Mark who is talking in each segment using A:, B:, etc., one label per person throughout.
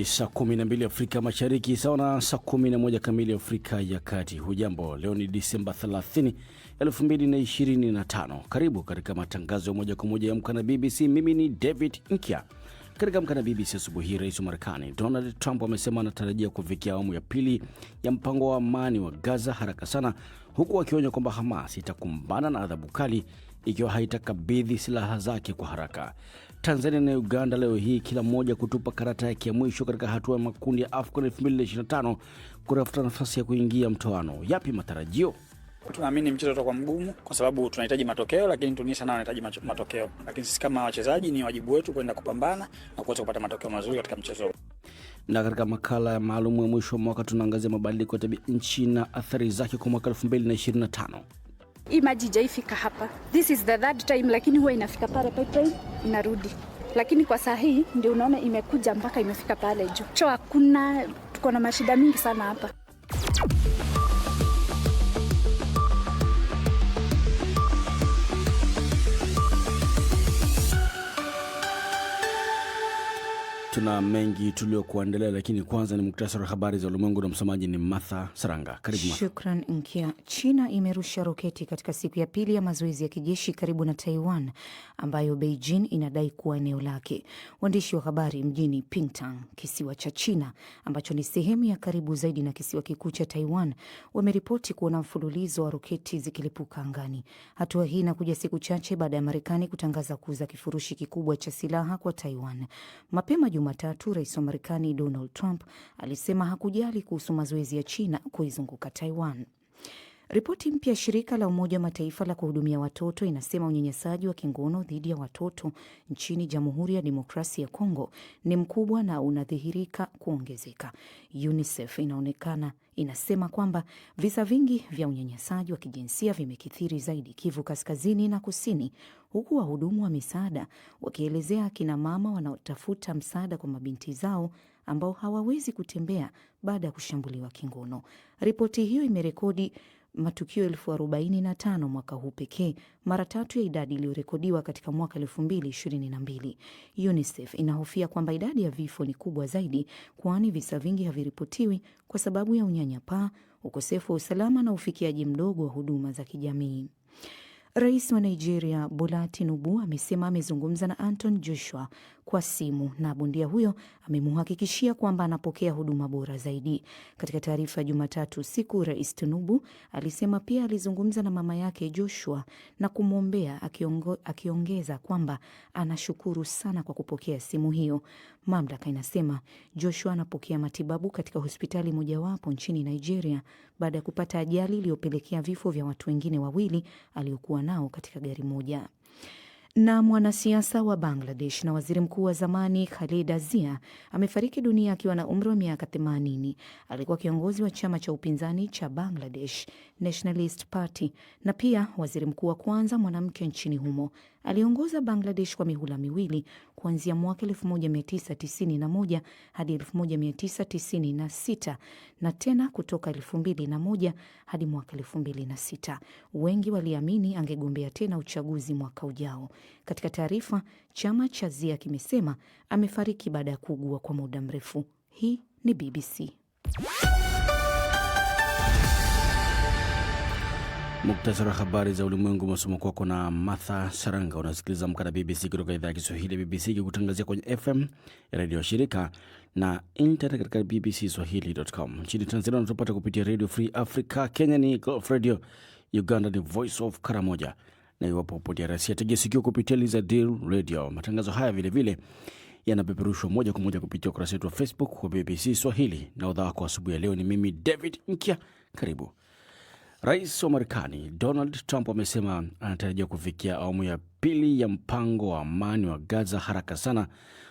A: saa 12 Afrika Mashariki, sawa na saa 11 kamili Afrika ya Kati. Hujambo, leo ni Disemba 30, 2025. Karibu katika matangazo ya moja kwa moja ya Amka na BBC. Mimi ni David Nkia. Katika Amka na BBC asubuhi, Rais wa Marekani Donald Trump amesema anatarajia kufikia awamu ya pili ya mpango wa amani wa Gaza haraka sana, huku akionya kwamba Hamas itakumbana na adhabu kali ikiwa haitakabidhi silaha zake kwa haraka. Tanzania na Uganda leo hii kila mmoja kutupa karata yake ya mwisho katika hatua ya makundi ya AFCON 2025 kutafuta nafasi ya kuingia mtoano. Yapi matarajio?
B: Tunaamini mchezo utakuwa mgumu kwa sababu tunahitaji matokeo, lakini Tunisia nao wanahitaji matokeo. Lakini sisi kama wachezaji ni wajibu wetu kwenda kupambana na kuweza kupata matokeo mazuri katika mchezo.
A: Na katika makala ya maalum ya mwisho wa mwaka tunaangazia mabadiliko ya tabia nchi na athari zake kwa mwaka 2025.
C: Hii maji jaifika hapa. This is the third time, lakini huwa inafika pale pipeline inarudi. Lakini kwa saa hii ndio unaona imekuja mpaka imefika pale juu. Cho hakuna, tuko na mashida mingi sana hapa.
A: Tuna mengi tuliokuandalia, lakini kwanza ni muktasari wa habari za ulimwengu na msomaji ni Martha Saranga. Karibu Martha.
D: Shukran Nkia. China imerusha roketi katika siku ya pili ya mazoezi ya kijeshi karibu na Taiwan ambayo Beijing inadai kuwa eneo lake. Waandishi wa habari mjini Pingtang, kisiwa cha China ambacho ni sehemu ya karibu zaidi na kisiwa kikuu cha Taiwan, wameripoti kuona mfululizo wa roketi zikilipuka angani. Hatua hii inakuja siku chache baada ya Marekani kutangaza kuuza kifurushi kikubwa cha silaha kwa Taiwan. Mapema Jumatatu, Rais wa Marekani Donald Trump alisema hakujali kuhusu mazoezi ya China kuizunguka Taiwan. Ripoti mpya ya shirika la Umoja wa Mataifa la kuhudumia watoto inasema unyanyasaji wa kingono dhidi ya watoto nchini Jamhuri ya Demokrasia ya Kongo ni mkubwa na unadhihirika kuongezeka. UNICEF inasema kwamba visa vingi vya unyanyasaji wa kijinsia vimekithiri zaidi Kivu Kaskazini na Kusini, huku wahudumu wa misaada wakielezea akina mama wanaotafuta msaada kwa mabinti zao ambao hawawezi kutembea baada ya kushambuliwa kingono. Ripoti hiyo imerekodi matukio 1045 mwaka huu pekee, mara tatu ya idadi iliyorekodiwa katika mwaka 2022. UNICEF inahofia kwamba idadi ya vifo ni kubwa zaidi, kwani visa vingi haviripotiwi kwa sababu ya unyanyapaa, ukosefu wa usalama na ufikiaji mdogo wa huduma za kijamii. Rais wa Nigeria Bola Tinubu amesema amezungumza na Anthony Joshua kwa simu na bondia huyo amemhakikishia kwamba anapokea huduma bora zaidi. Katika taarifa ya Jumatatu usiku, Rais Tinubu alisema pia alizungumza na mama yake Joshua na kumwombea, akiongeza kwamba anashukuru sana kwa kupokea simu hiyo. Mamlaka inasema Joshua anapokea matibabu katika hospitali mojawapo nchini Nigeria baada ya kupata ajali iliyopelekea vifo vya watu wengine wawili aliokuwa nao katika gari moja. Na mwanasiasa wa Bangladesh na waziri mkuu wa zamani Khaleda Zia amefariki dunia akiwa na umri wa miaka 80. Alikuwa kiongozi wa chama cha upinzani cha Bangladesh Nationalist Party na pia waziri mkuu wa kwanza mwanamke nchini humo. Aliongoza Bangladesh kwa mihula miwili kuanzia mwaka 1991 hadi 1996 na tena kutoka 2001 hadi mwaka 2006. Wengi waliamini angegombea tena uchaguzi mwaka ujao. Katika taarifa, chama cha Zia kimesema amefariki baada ya kuugua kwa muda mrefu. Hii ni BBC.
A: Muktasari wa habari za ulimwengu umesomwa kwako na Martha Saranga. Unasikiliza Amka na BBC kutoka idhaa ya Kiswahili ya BBC ikikutangazia kwenye FM ya redio shirika na internet katika bbcswahili.com. Nchini Tanzania unatupata kupitia Radio Free Africa, Kenya ni Gulf Radio, Uganda ni Voice of Karamoja, na iwapo popote DRC tegea sikio kupitia Lizadil Radio. Matangazo haya vile vile yanapeperushwa moja kwa moja kupitia ukurasa wetu wa Facebook kwa BBC Swahili. Na udhaa wako asubuhi ya leo ni mimi David Nkia. Karibu. Rais wa Marekani Donald Trump amesema anatarajia kufikia awamu ya pili ya mpango wa amani wa Gaza haraka sana,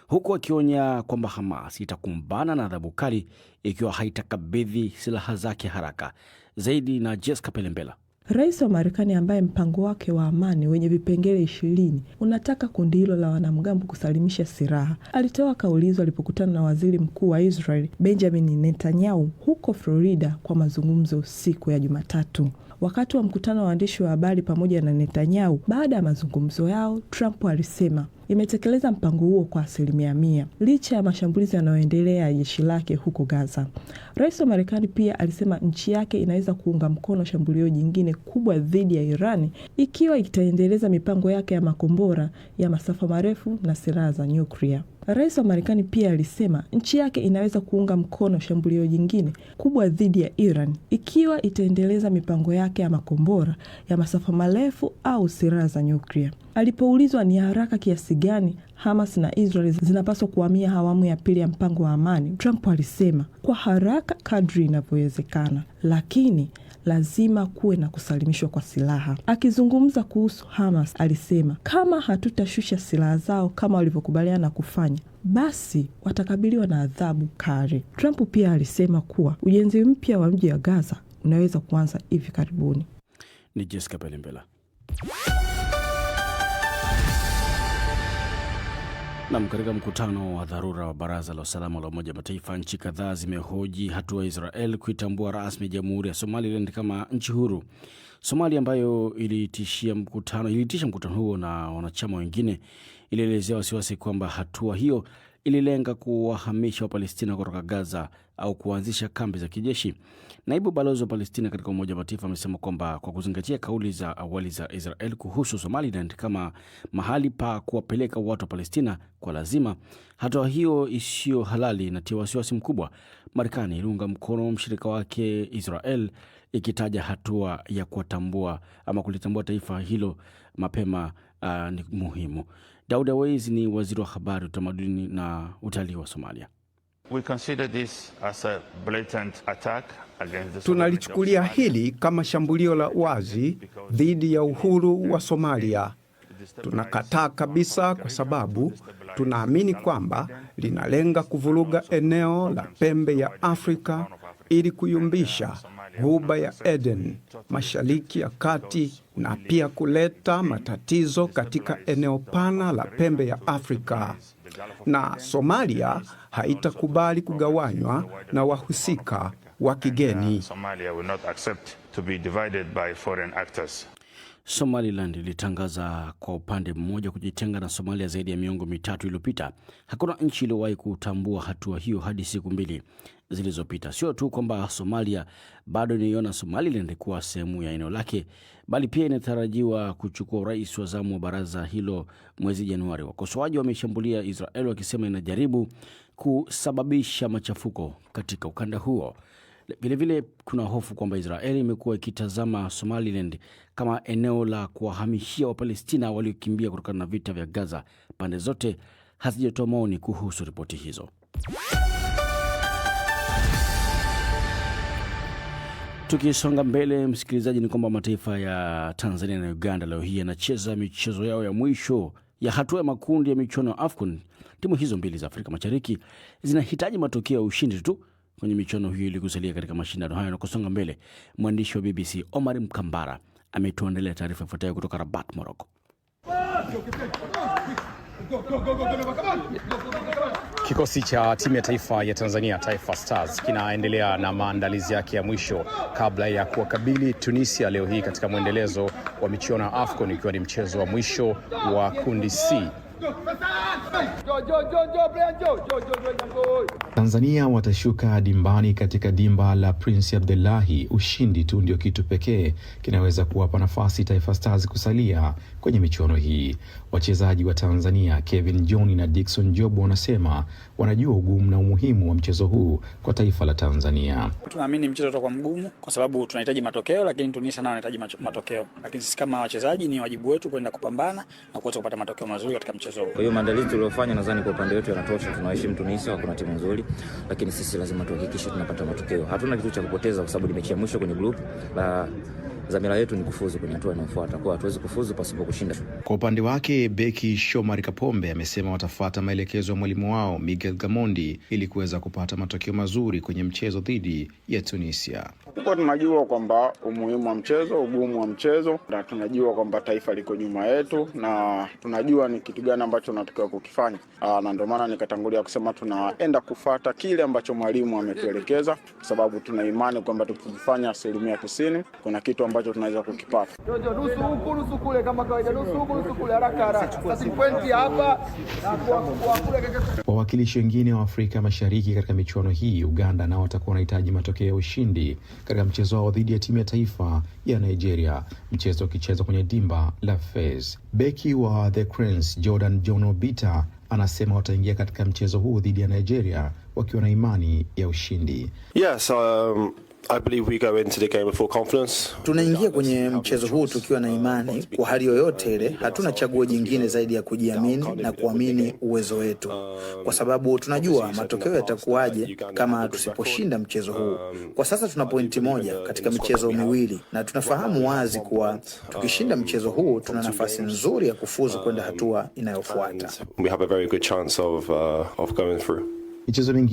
A: huku akionya kwamba Hamas itakumbana na adhabu kali ikiwa haitakabidhi silaha zake haraka. Zaidi na Jessica Pelembela.
E: Rais wa Marekani ambaye mpango wake wa amani wenye vipengele 20 unataka kundi hilo la wanamgambo kusalimisha silaha, alitoa kauli hizo alipokutana na waziri mkuu wa Israel Benjamin Netanyahu huko Florida kwa mazungumzo siku ya Jumatatu. Wakati wa mkutano wa waandishi wa habari pamoja na Netanyahu baada ya mazungumzo yao, Trump alisema imetekeleza mpango huo kwa 100% licha ya mashambulizi yanayoendelea ya jeshi lake huko Gaza. Rais wa Marekani pia alisema nchi yake inaweza kuunga mkono shambulio jingine kubwa dhidi ya Irani ikiwa itaendeleza mipango yake ya makombora ya masafa marefu na silaha za nyuklia. Rais wa Marekani pia alisema nchi yake inaweza kuunga mkono shambulio jingine kubwa dhidi ya Iran ikiwa itaendeleza mipango yake ya makombora ya masafa marefu au silaha za nyuklia. Alipoulizwa ni haraka kiasi gani Hamas na Israel zinapaswa kuhamia awamu ya pili ya mpango wa amani, Trump alisema kwa haraka kadri inavyowezekana, lakini lazima kuwe na kusalimishwa kwa silaha. Akizungumza kuhusu Hamas, alisema kama hatutashusha silaha zao kama walivyokubaliana kufanya, basi watakabiliwa na adhabu kali. Trump pia alisema kuwa ujenzi mpya wa mji wa Gaza unaweza kuanza hivi karibuni.
A: Ni Jessica Pelembela. Na katika mkutano wa dharura wa Baraza la Usalama la Umoja wa Mataifa, nchi kadhaa zimehoji hatua ya Israel kuitambua rasmi Jamhuri ya Somaliland kama nchi huru. Somalia ambayo iliitisha mkutano huo na wanachama wengine, ilielezea wasiwasi kwamba hatua hiyo ililenga kuwahamisha Wapalestina kutoka Gaza au kuanzisha kambi za kijeshi. Naibu balozi wa Palestina katika Umoja wa Mataifa amesema kwamba kwa kuzingatia kauli za awali za Israel kuhusu Somaliland kama mahali pa kuwapeleka watu wa Palestina kwa lazima, hatua hiyo isiyo halali inatia wasiwasi mkubwa. Marekani iliunga mkono mshirika wake Israel, ikitaja hatua ya kuwatambua ama kulitambua taifa hilo mapema ni muhimu. Daud Awais ni waziri wa habari, utamaduni na utalii wa Somalia.
F: We consider this as a blatant attack against the
G: Tunalichukulia hili kama shambulio la wazi dhidi ya uhuru wa Somalia. Tunakataa kabisa kwa sababu tunaamini kwamba linalenga kuvuruga eneo la pembe ya Afrika ili kuyumbisha Ghuba ya Eden, Mashariki ya Kati, na pia kuleta matatizo katika eneo pana la pembe ya Afrika. Na Somalia haitakubali kugawanywa na wahusika wa kigeni.
F: Somalia will not accept to be divided by foreign actors.
A: Somaliland ilitangaza kwa upande mmoja kujitenga na Somalia zaidi ya miongo mitatu iliyopita. Hakuna nchi iliyowahi kutambua hatua hiyo hadi siku 2 zilizopita. Sio tu kwamba Somalia bado inaiona Somaliland kuwa sehemu ya eneo lake, bali pia inatarajiwa kuchukua urais wa zamu wa baraza hilo mwezi Januari. Wakosoaji wameshambulia Israel wakisema inajaribu kusababisha machafuko katika ukanda huo. Vilevile kuna hofu kwamba Israeli imekuwa ikitazama Somaliland kama eneo la kuwahamishia Wapalestina waliokimbia kutokana na vita vya Gaza. Pande zote hazijatoa maoni kuhusu ripoti hizo. Tukisonga mbele, msikilizaji, ni kwamba mataifa ya Tanzania na Uganda leo hii yanacheza michezo yao ya mwisho ya hatua ya makundi ya michuano ya AFCON. Timu hizo mbili za Afrika Mashariki zinahitaji matokeo ya ushindi tu kwenye michuano hiyo ili kusalia katika mashindano hayo na kusonga mbele. Mwandishi wa BBC Omar Mkambara ametuandalia taarifa ifuatayo kutoka Rabat, Morocco.
H: Kikosi cha timu ya taifa ya Tanzania, Taifa Stars, kinaendelea na maandalizi yake ya mwisho kabla ya kuwakabili Tunisia leo hii katika mwendelezo wa michuano ya AFCON, ikiwa ni mchezo wa mwisho wa kundi C.
I: Tanzania watashuka dimbani katika dimba la Prince Abdullahi. Ushindi tu ndio kitu pekee kinaweza kuwapa nafasi Taifa Stars kusalia kwenye michuano hii. Wachezaji wa Tanzania Kevin John na Dickson Job wanasema wanajua ugumu na umuhimu wa mchezo huu kwa taifa la Tanzania.
B: Tunaamini mchezo utakuwa mgumu kwa sababu tunahitaji matokeo, lakini Tunisia nao wanahitaji matokeo. Lakini sisi kama wachezaji ni wajibu wetu kwenda kupambana na kuweza kupata matokeo mazuri katika mchezo huu.
J: Kwa hiyo maandalizi tuliyofanya nadhani kwa upande wetu yanatosha. Tunaheshimu Tunisia, kuna timu nzuri, lakini sisi lazima tuhakikishe tunapata matokeo. Hatuna kitu cha kupoteza kwa sababu ni mechi ya mwisho kwenye group la dhamira yetu ni kufuzu kwenye hatua inayofuata. Kwa hatuwezi kufuzu pasipo kushinda.
I: Kwa upande wake beki Shomari Kapombe amesema watafuata maelekezo ya mwalimu wao Miguel Gamondi ili kuweza kupata matokeo mazuri kwenye mchezo dhidi ya Tunisia.
K: Kwa tunajua kwamba umuhimu wa mchezo, ugumu wa mchezo, na tunajua kwamba taifa liko nyuma yetu na tunajua ni kitu gani ambacho tunatakiwa kukifanya. Na ndio maana nikatangulia kusema tunaenda kufuata kile ambacho mwalimu ametuelekeza, kwa sababu tuna imani kwamba tukifanya 90% kuna kitu ambacho tunaweza kukipata.
L: Nusu huku nusu kule, kama kawaida, nusu huku nusu kule, haraka haraka. Sasa pointi hapa na kwa kule.
I: Wawakilishi wengine wa Afrika Mashariki katika michuano hii, Uganda, nao watakuwa wanahitaji matokeo ya ushindi katika mchezo wao dhidi ya timu ya taifa ya Nigeria, mchezo ukichezwa kwenye dimba la Fez. Beki wa The Cranes Jordan John Obita anasema wataingia katika mchezo huu dhidi ya Nigeria wakiwa na imani ya ushindi.
M: Yes, I believe we go into the game with full confidence.
N: Tunaingia kwenye mchezo huu tukiwa na imani kwa hali yoyote ile. Hatuna chaguo jingine zaidi ya kujiamini na kuamini uwezo wetu, kwa sababu tunajua matokeo yatakuwaje kama tusiposhinda mchezo huu. Kwa sasa tuna pointi moja katika michezo miwili, na tunafahamu wazi kuwa tukishinda mchezo huu tuna nafasi nzuri ya kufuzu kwenda hatua inayofuata.
M: We have a very good chance of going through.
I: Michezo mingine